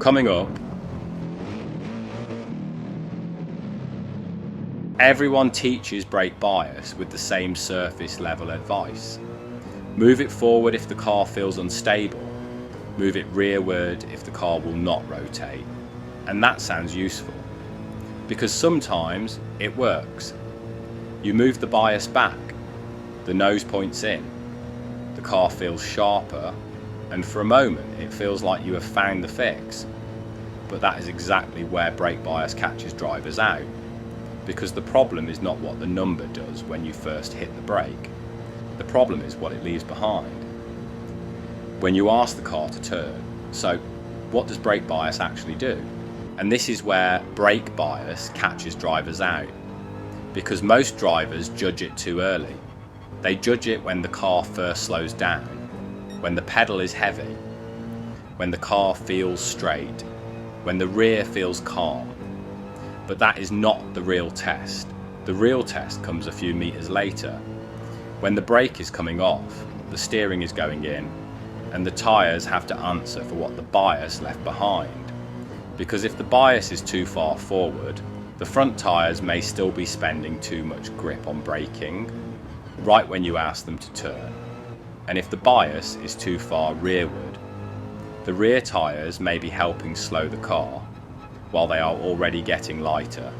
coming up, everyone teaches brake bias with the same surface level advice. Move it forward if the car feels unstable. Move it rearward if the car will not rotate. And that sounds useful, because sometimes it works. You move the bias back, the nose points in, the car feels sharper, and for a moment it feels like you have found the fix. But that is exactly where brake bias catches drivers out, because the problem is not what the number does when you first hit the brake. The problem is what it leaves behind when you ask the car to turn. So what does brake bias actually do? And this is where brake bias catches drivers out, because most drivers judge it too early. They judge it when the car first slows down, when the pedal is heavy, when the car feels straight, when the rear feels calm. But that is not the real test. The real test comes a few meters later, when the brake is coming off, the steering is going in, and the tyres have to answer for what the bias left behind. Because if the bias is too far forward, the front tyres may still be spending too much grip on braking right when you ask them to turn. And if the bias is too far rearward, the rear tyres may be helping slow the car while they are already getting lighter.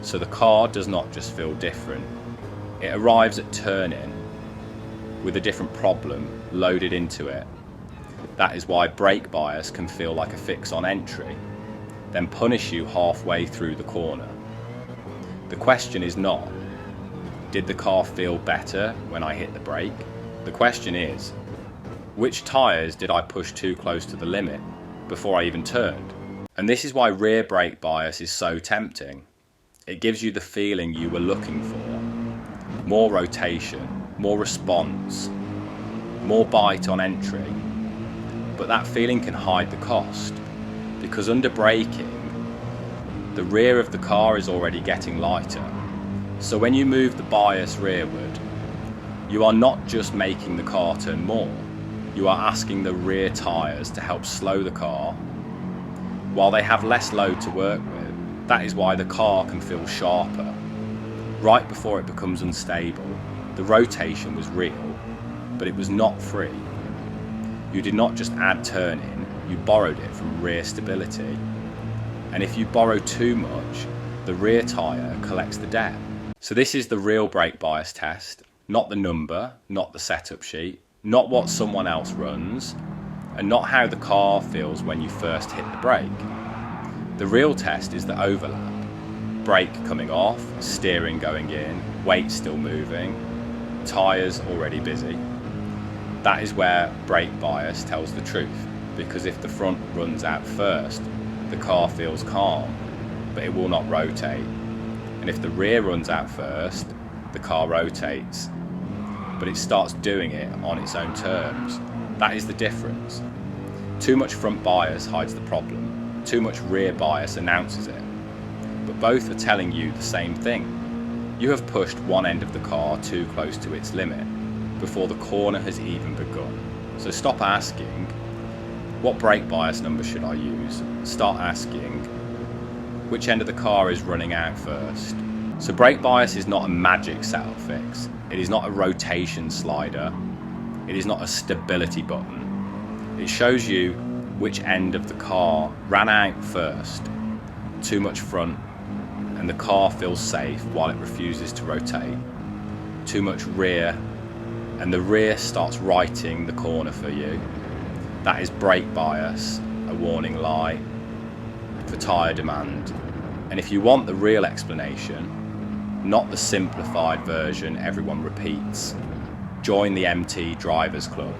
So the car does not just feel different, it arrives at turn-in with a different problem loaded into it. That is why brake bias can feel like a fix on entry, then punish you halfway through the corner. The question is not, did the car feel better when I hit the brake? The question is, which tyres did I push too close to the limit before I even turned? And this is why rear brake bias is so tempting. It gives you the feeling you were looking for. More rotation, more response, more bite on entry. But that feeling can hide the cost, because under braking, the rear of the car is already getting lighter. So when you move the bias rearward, you are not just making the car turn more, you are asking the rear tyres to help slow the car while they have less load to work with. That is why the car can feel sharper. Right before it becomes unstable, the rotation was real, but it was not free. You did not just add turn in, you borrowed it from rear stability. And if you borrow too much, the rear tyre collects the debt. So this is the real brake bias test, not the number, not the setup sheet, not what someone else runs, and not how the car feels when you first hit the brake. The real test is the overlap. Brake coming off, steering going in, weight still moving, tyres already busy. That is where brake bias tells the truth, because if the front runs out first, the car feels calm, but it will not rotate. And if the rear runs out first, the car rotates, but it starts doing it on its own terms. That is the difference. Too much front bias hides the problem, too much rear bias announces it. But both are telling you the same thing. You have pushed one end of the car too close to its limit before the corner has even begun. So stop asking, what brake bias number should I use? Start asking, which end of the car is running out first? So brake bias is not a magic setup fix. It is not a rotation slider. It is not a stability button. It shows you which end of the car ran out first. Too much front, and the car feels safe while it refuses to rotate. Too much rear, and the rear starts righting the corner for you. That is brake bias, a warning light for tyre demand. And if you want the real explanation, not the simplified version everyone repeats, join the MT Drivers Club.